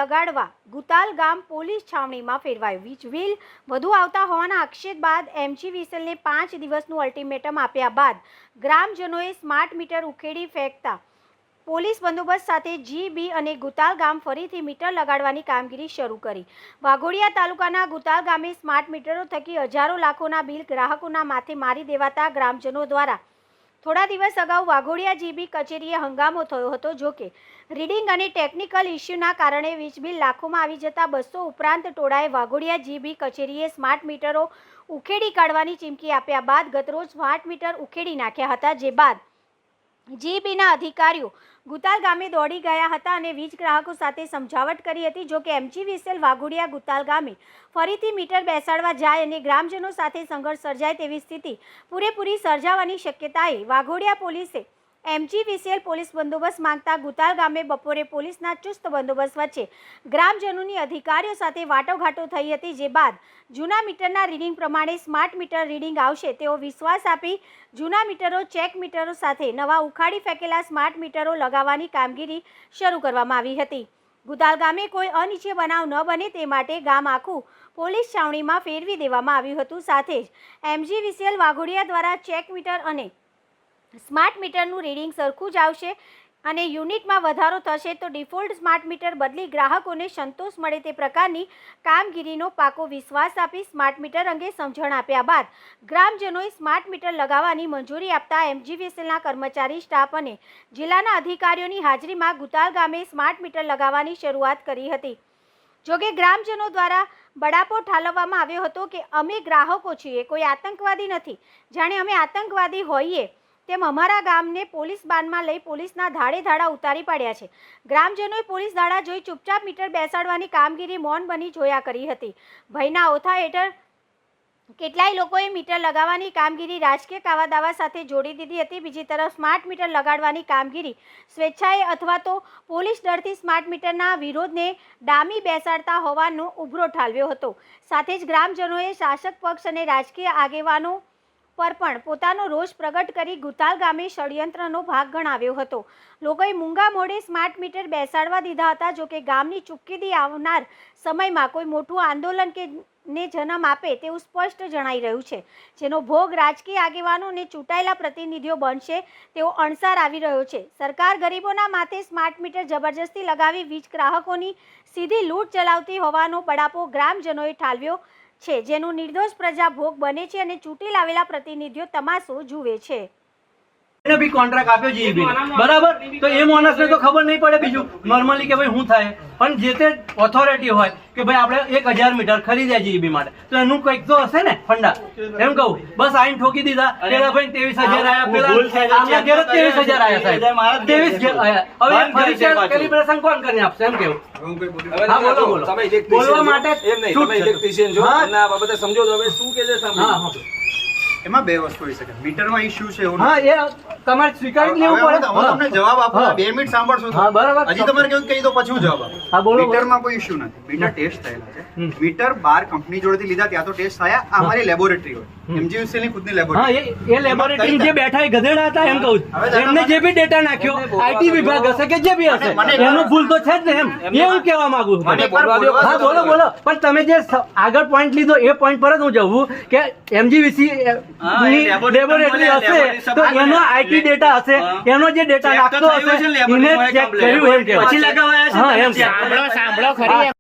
લગાડવા ગુતાલ ગામ પોલીસ છાવણીમાં ફેરવાયું. વીજ બિલ વધુ આવતા હોવાના આક્ષેપ બાદ MGVCLને 5 દિવસનું અલ્ટિમેટમ આપ્યા બાદ ગ્રામજનોએ સ્માર્ટ મીટર ઉખેડી ફેંકતા પોલીસ બંદોબસ્ત સાથે GB અને ગુતાલ ગામ ફરીથી મીટર લગાડવાની કામગીરી શરૂ કરી. વાઘોડિયા તાલુકાના ગુતાલ ગામે સ્માર્ટ મીટરો થકી હજારો લાખોના બિલ ગ્રાહકોના માથે મારી દેવાતા ગ્રામજનો દ્વારા થોડા દિવસ અગાઉ વાઘોડિયા GB કચેરીએ હંગામો થયો હતો. જોકે રીડિંગ અને ટેકનિકલ ઇસ્યુના કારણે વીજ બિલ લાખોમાં આવી જતા 200 ઉપરાંત ટોળાએ વાઘોડિયા GB કચેરીએ સ્માર્ટ મીટરો ઉખેડી કાઢવાની ચીમકી આપ્યા બાદ ગતરોજ સ્માર્ટ મીટર ઉખેડી નાખ્યા હતા. જે બાદ GBના અધિકારીઓ ગુતાલ ગામે દોડી ગયા હતા અને વીજ ગ્રાહકો સાથે સમજાવટ કરી હતી. જોકે MGVCL વાઘોડિયા ગુતાલ ગામે ફરીથી મીટર બેસાડવા જાય અને ગ્રામજનો સાથે સંઘર્ષ સર્જાય તેવી સ્થિતિ પૂરેપૂરી સર્જાવાની શક્યતાએ વાઘોડિયા પોલીસે MGVCL પોલીસ બંદોબસ્ત માંગતા ગુતાલ ગામે બપોરે પોલીસના ચુસ્ત બંદોબસ્ત વચ્ચે ગ્રામજનોની અધિકારીઓ સાથે વાટાઘાટો થઈ હતી. જે બાદ જૂના મીટરના રીડિંગ પ્રમાણે સ્માર્ટ મીટર રીડિંગ આવશે તેવો વિશ્વાસ આપી જૂના મીટરો ચેક મીટરો સાથે નવા ઉખાડી ફેંકેલા સ્માર્ટ મીટરો લગાવવાની કામગીરી શરૂ કરવામાં આવી હતી. ગુતાલ ગામે કોઈ અનિચ્છનીય બનાવ ન બને તે માટે ગામ આખું પોલીસ છાવણીમાં ફેરવી દેવામાં આવ્યું હતું. સાથે જ MGVCL વાઘોડિયા દ્વારા ચેક મીટર અને સ્માર્ટ મીટરનું રીડિંગ સરખું જ આવશે અને યુનિટમાં વધારો થશે તો ડિફોલ્ટ સ્માર્ટ મીટર બદલી ગ્રાહકોને સંતોષ મળે તે પ્રકારની કામગીરીનો પાકો વિશ્વાસ આપી સ્માર્ટ મીટર અંગે સમજણ આપ્યા બાદ ગ્રામજનોએ સ્માર્ટ મીટર લગાવવાની મંજૂરી આપતા MGVCLના કર્મચારી સ્ટાફ અને જિલ્લાના અધિકારીઓની હાજરીમાં ગુતાલ ગામે સ્માર્ટ મીટર લગાવવાની શરૂઆત કરી હતી. જોકે ગ્રામજનો દ્વારા બડાપો ઠાલવવામાં આવ્યો હતો કે અમે ગ્રાહકો છીએ, કોઈ આતંકવાદી નથી. જાણે અમે આતંકવાદી હોઈએ તેમ અમારા ગામને પોલીસ બાનમાં લઈ પોલીસના ધાડે ધાડા ઉતારી પાડ્યા છે. ગ્રામજનોએ પોલીસ ધાડા જોઈ ચૂપચાપ મીટર બેસાડવાની કામગીરી મૌન બની જોયા કરી હતી. ભયના ઓથા હેઠળ કેટલાય લોકોએ મીટર લગાવવાની કામગીરી રાજકીય કાવાદાવા સાથે જોડી દીધી હતી. બીજી તરફ સ્માર્ટ મીટર લગાડવાની કામગીરી સ્વેચ્છાએ અથવા તો પોલીસ ડરથી સ્માર્ટ મીટરના વિરોધને ડામી બેસાડતા હોવાનો ઉભરો ઠાલવ્યો હતો. સાથે જ ગ્રામજનોએ શાસક પક્ષ અને રાજકીય આગેવાનો પર પણ પોતાનો રોષ પ્રગટ કરી ગુતાલ ગામે ષડયંત્રનો ભાગ ગણાવ્યો હતો. લોકોએ મૂંગા મોઢે સ્માર્ટ મીટર બેસાડવા દીધા હતા. જોકે ગામની ચૂપકીદી આવનાર સમયમાં કોઈ મોટું આંદોલન ને જન્મ આપે તેવું સ્પષ્ટ જણાઈ રહ્યું છે, જેનો ભોગ રાજકીય આગેવાનો અને ચૂંટાયેલા પ્રતિનિધિઓ બનશે તેવો અણસાર આવી રહ્યો છે. સરકાર ગરીબોના માથે સ્માર્ટ મીટર જબરજસ્તી લગાવી વીજ ગ્રાહકોની સીધી લૂંટ ચલાવતી હોવાનો બડાપો ગ્રામજનોએ ઠાલવ્યો છે, જેનું નિર્દોષ પ્રજા ભોગ બને છે અને ચૂંટી લાવેલા પ્રતિનિધિઓ તમાશો જુએ છે. એને બી કોન્ટ્રાક્ટ આપ્યો GB બરાબર, તો એ માણસને તો ખબર નહીં પડે બીજું નોર્મલી કે ભાઈ શું થાય, પણ જે તે ઓથોરિટી હોય કે ભાઈ આપણે 1000 મીટર ખરીદ્યા GB માટે તો એનું કંઈક તો હશે ને ફંડા. એમ કહું બસ આઈને ઠોકી દીધા. પેલા ભાઈ 23000 આયા, પેલા આમના ઘેર 23000 આયા સાહેબ, 23 આયા. હવે ફરી કેલિબ્રેશન કોણ કરીને આપશે એમ કેવું? હા બોલો બોલો. તમે બોલવા માટે એમ નહીં, તમે ઇલેક્ટ્રિશિયન છો અને આ બાબતે સમજો તો હવે શું કે છે સાંભળો. એમાં બે વસ્તુ હોઈ શકે. મીટરમાં ઇશ્યુ છે એવું. હા એ તમારે સ્વીકારી લેવું પડે. હું તમને જવાબ આપું, 2 મિનિટ સાંભળશો. હા બરાબર. હજી તમારે કેવું કહી દો પછી હું જવાબ આપું. હા બોલો. મીટરમાં કોઈ ઇશ્યુ નથી. મીટર ટેસ્ટ થયેલા છે. મીટર બાર કંપની જોડેથી લીધા ત્યાં તો ટેસ્ટ થયા. આ અમારી લેબોરેટરી હોય, MGVCL ની ખુદની લેબોરેટરી. હા એ લેબોરેટરી જે બેઠા એ ગધેડા હતા એમ કહું. એમને જે બી ડેટા નાખ્યો IT વિભાગ હશે કે જે બી હશે એનો ભૂલ તો છે જ ને એમ એવું કહેવા માંગુ છું. હા બોલો બોલો. પણ તમે જે આગળ પોઈન્ટ લીધો એ પોઈન્ટ પર જ હું જવું કે MGVCL લેબોરેટરી હશે તો એનો IT ડેટા હશે, એનો જે ડેટા નાખતો હશે એને ચેક કર્યું એમ કે પછી લગાવાયા છે. હા એમ સાંભળો ખરી